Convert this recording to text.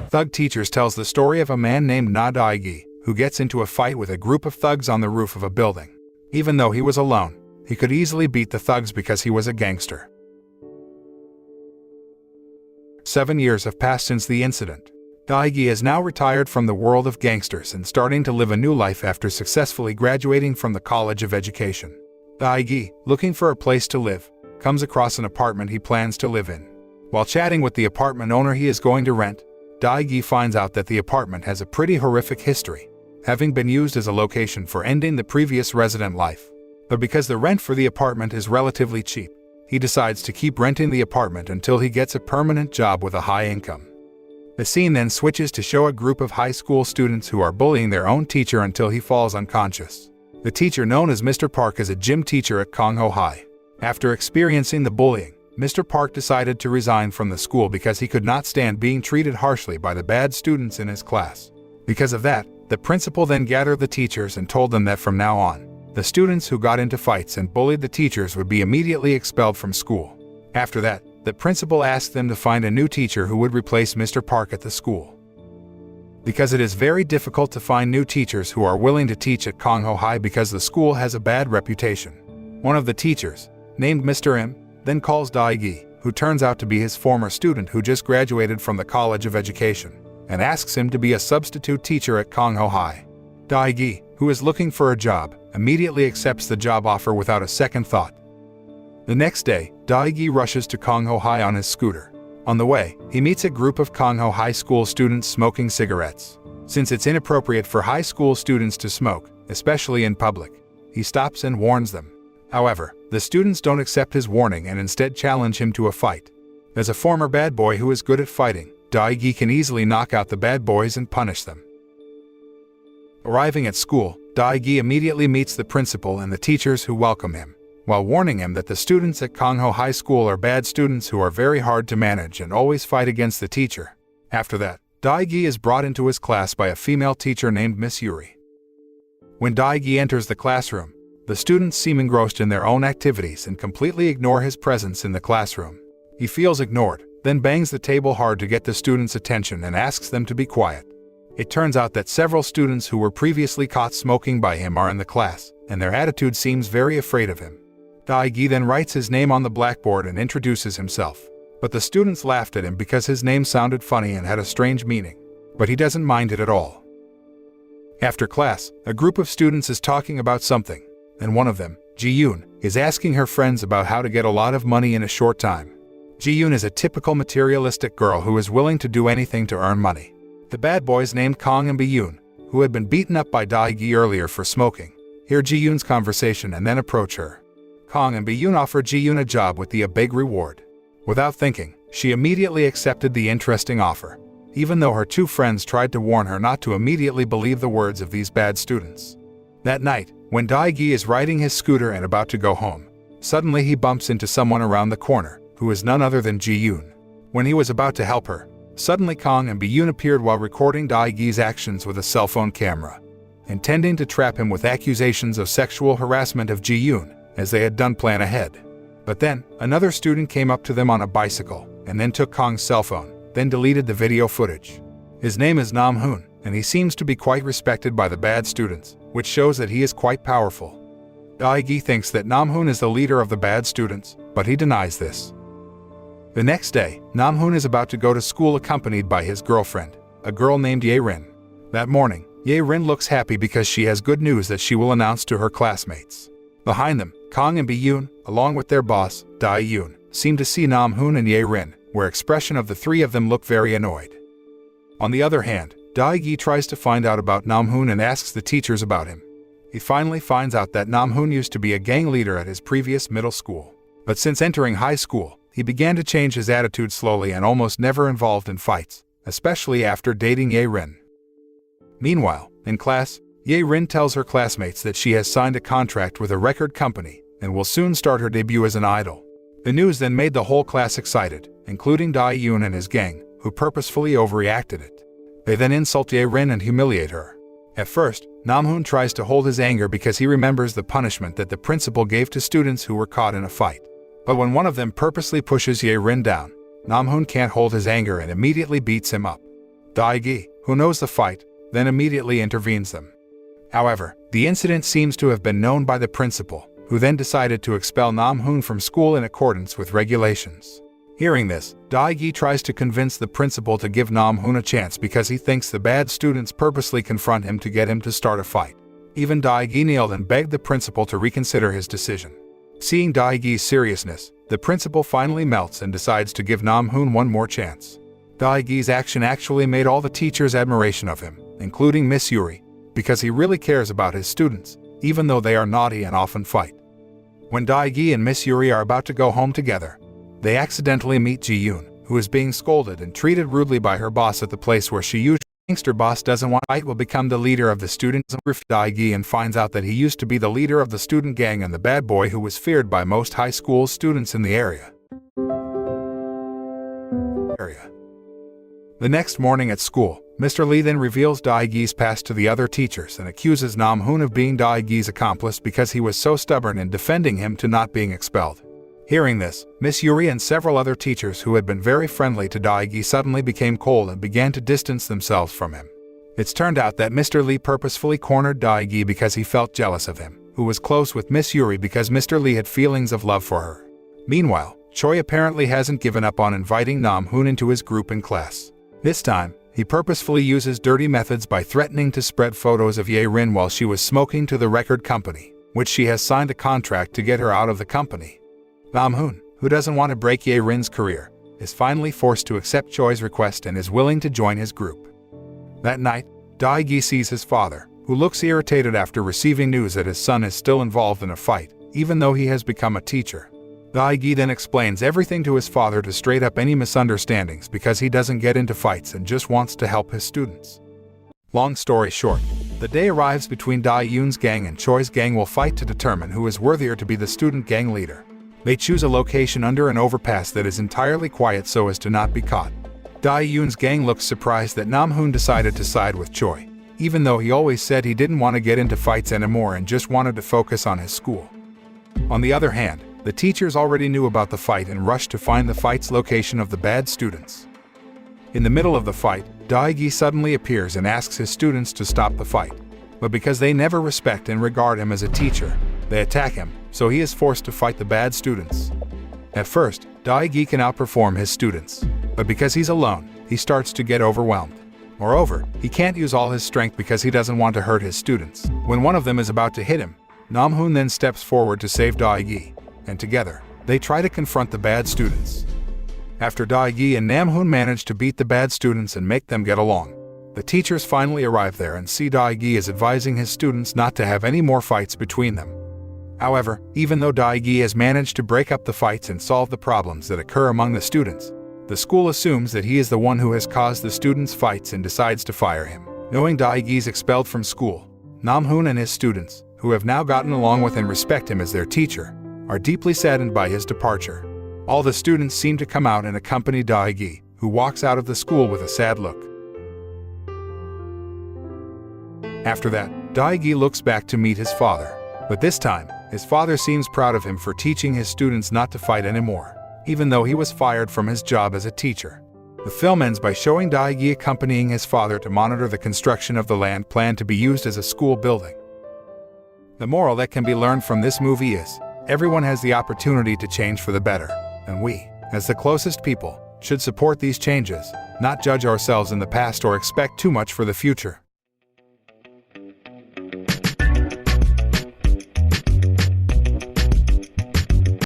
Thug Teachers tells the story of a man named Na Daigi, who gets into a fight with a group of thugs on the roof of a building. Even though he was alone, he could easily beat the thugs because he was a gangster. 7 years have passed since the incident. Daigi is now retired from the world of gangsters and starting to live a new life after successfully graduating from the College of Education. Daigi, looking for a place to live, comes across an apartment he plans to live in. While chatting with the apartment owner he is going to rent, Daigi finds out that the apartment has a pretty horrific history, having been used as a location for ending the previous resident life. But because the rent for the apartment is relatively cheap, he decides to keep renting the apartment until he gets a permanent job with a high income. The scene then switches to show a group of high school students who are bullying their own teacher until he falls unconscious. The teacher, known as Mr. Park, is a gym teacher at Kongho High. After experiencing the bullying, Mr. Park decided to resign from the school because he could not stand being treated harshly by the bad students in his class. Because of that, the principal then gathered the teachers and told them that from now on, the students who got into fights and bullied the teachers would be immediately expelled from school. After that, the principal asked them to find a new teacher who would replace Mr. Park at the school. Because it is very difficult to find new teachers who are willing to teach at Kongho High because the school has a bad reputation. One of the teachers, named Mr. M, then calls Daigi, who turns out to be his former student who just graduated from the College of Education, and asks him to be a substitute teacher at Kongho High. Daigi, who is looking for a job, immediately accepts the job offer without a second thought. The next day, Daigi rushes to Kongho High on his scooter. On the way, he meets a group of Kongho High School students smoking cigarettes. Since it's inappropriate for high school students to smoke, especially in public, he stops and warns them. However, the students don't accept his warning and instead challenge him to a fight. As a former bad boy who is good at fighting, Daigi can easily knock out the bad boys and punish them. Arriving at school, Daigi immediately meets the principal and the teachers who welcome him, while warning him that the students at Kongho High School are bad students who are very hard to manage and always fight against the teacher. After that, Daigi is brought into his class by a female teacher named Miss Yuri. When Daigi enters the classroom, the students seem engrossed in their own activities and completely ignore his presence in the classroom. He feels ignored, then bangs the table hard to get the students' attention and asks them to be quiet. It turns out that several students who were previously caught smoking by him are in the class, and their attitude seems very afraid of him. Daigi then writes his name on the blackboard and introduces himself. But the students laughed at him because his name sounded funny and had a strange meaning. But he doesn't mind it at all. After class, a group of students is talking about something, and one of them, Ji-yoon, is asking her friends about how to get a lot of money in a short time. Ji-yoon is a typical materialistic girl who is willing to do anything to earn money. The bad boys named Kong and Bi-yoon, who had been beaten up by Daigi earlier for smoking, hear Ji-yoon's conversation and then approach her. Kong and Bi-yoon offer Ji-yoon a job with a big reward. Without thinking, she immediately accepted the interesting offer, even though her two friends tried to warn her not to immediately believe the words of these bad students. That night, when Daigi is riding his scooter and about to go home, suddenly he bumps into someone around the corner, who is none other than Ji-yoon. When he was about to help her, suddenly Kong and Bi-yoon appeared while recording Daigi's actions with a cell phone camera, intending to trap him with accusations of sexual harassment of Ji-yoon, as they had done plan ahead. But then, another student came up to them on a bicycle, and then took Kong's cell phone, then deleted the video footage. His name is Nam-hoon, and he seems to be quite respected by the bad students, which shows that he is quite powerful. Daigi thinks that Nam-hoon is the leader of the bad students, but he denies this. The next day, Nam-hoon is about to go to school accompanied by his girlfriend, a girl named Ye-rin. That morning, Ye-rin looks happy because she has good news that she will announce to her classmates. Behind them, Kong and Bi-yoon, along with their boss, Dae-yoon, seem to see Nam-hoon and Ye-rin, where expression of the three of them look very annoyed. On the other hand, Daigi tries to find out about Nam-hoon and asks the teachers about him. He finally finds out that Nam-hoon used to be a gang leader at his previous middle school. But since entering high school, he began to change his attitude slowly and almost never involved in fights, especially after dating Ye-rin. Meanwhile, in class, Ye-rin tells her classmates that she has signed a contract with a record company and will soon start her debut as an idol. The news then made the whole class excited, including Dae-yoon and his gang, who purposefully overreacted it. They then insult Ye-rin and humiliate her. At first, Nam-hoon tries to hold his anger because he remembers the punishment that the principal gave to students who were caught in a fight. But when one of them purposely pushes Ye-rin down, Nam-hoon can't hold his anger and immediately beats him up. Daigi, who knows the fight, then immediately intervenes them. However, the incident seems to have been known by the principal, who then decided to expel Nam-hoon from school in accordance with regulations. Hearing this, Daigi tries to convince the principal to give Nam-hoon a chance because he thinks the bad students purposely confront him to get him to start a fight. Even Daigi kneeled and begged the principal to reconsider his decision. Seeing Daigi's seriousness, the principal finally melts and decides to give Nam-hoon one more chance. Daigi's action actually made all the teachers' admiration of him, including Miss Yuri, because he really cares about his students, even though they are naughty and often fight. When Daigi and Miss Yuri are about to go home together, they accidentally meet Ji-yoon, who is being scolded and treated rudely by her boss at the place where she usually Gangster boss doesn't want fight will become the leader of the students. Daigi and finds out that he used to be the leader of the student gang and the bad boy who was feared by most high school students in the area. The next morning at school, Mr. Lee then reveals Daigi's past to the other teachers and accuses Nam-hoon of being Daigi's accomplice because he was so stubborn in defending him to not being expelled. Hearing this, Miss Yuri and several other teachers who had been very friendly to Daigi suddenly became cold and began to distance themselves from him. It's turned out that Mr. Lee purposefully cornered Daigi because he felt jealous of him, who was close with Miss Yuri because Mr. Lee had feelings of love for her. Meanwhile, Choi apparently hasn't given up on inviting Nam-hoon into his group in class. This time, he purposefully uses dirty methods by threatening to spread photos of Ye-rin while she was smoking to the record company, which she has signed a contract to get her out of the company. Nam-hoon, who doesn't want to break Ye-rin's career, is finally forced to accept Choi's request and is willing to join his group. That night, Daigi sees his father, who looks irritated after receiving news that his son is still involved in a fight, even though he has become a teacher. Daigi then explains everything to his father to straight up any misunderstandings because he doesn't get into fights and just wants to help his students. Long story short, the day arrives between Dae-yoon's gang and Choi's gang will fight to determine who is worthier to be the student gang leader. They choose a location under an overpass that is entirely quiet so as to not be caught. Dae-yoon's gang looks surprised that Nam-hoon decided to side with Choi, even though he always said he didn't want to get into fights anymore and just wanted to focus on his school. On the other hand, the teachers already knew about the fight and rushed to find the fight's location of the bad students. In the middle of the fight, Daigi suddenly appears and asks his students to stop the fight. But because they never respect and regard him as a teacher, they attack him, so he is forced to fight the bad students. At first, Daigi can outperform his students, but because he's alone, he starts to get overwhelmed. Moreover, he can't use all his strength because he doesn't want to hurt his students. When one of them is about to hit him, Nam-hoon then steps forward to save Daigi, and together, they try to confront the bad students. After Daigi and Nam-hoon manage to beat the bad students and make them get along, the teachers finally arrive there and see Daigi is advising his students not to have any more fights between them. However, even though Daigi has managed to break up the fights and solve the problems that occur among the students, the school assumes that he is the one who has caused the students' fights and decides to fire him. Knowing Daigi's expelled from school, Nam-hoon and his students, who have now gotten along with and respect him as their teacher, are deeply saddened by his departure. All the students seem to come out and accompany Daigi, who walks out of the school with a sad look. After that, Daigi looks back to meet his father, but this time, his father seems proud of him for teaching his students not to fight anymore, even though he was fired from his job as a teacher. The film ends by showing Daigi accompanying his father to monitor the construction of the land planned to be used as a school building. The moral that can be learned from this movie is, everyone has the opportunity to change for the better, and we, as the closest people, should support these changes, not judge ourselves in the past or expect too much for the future.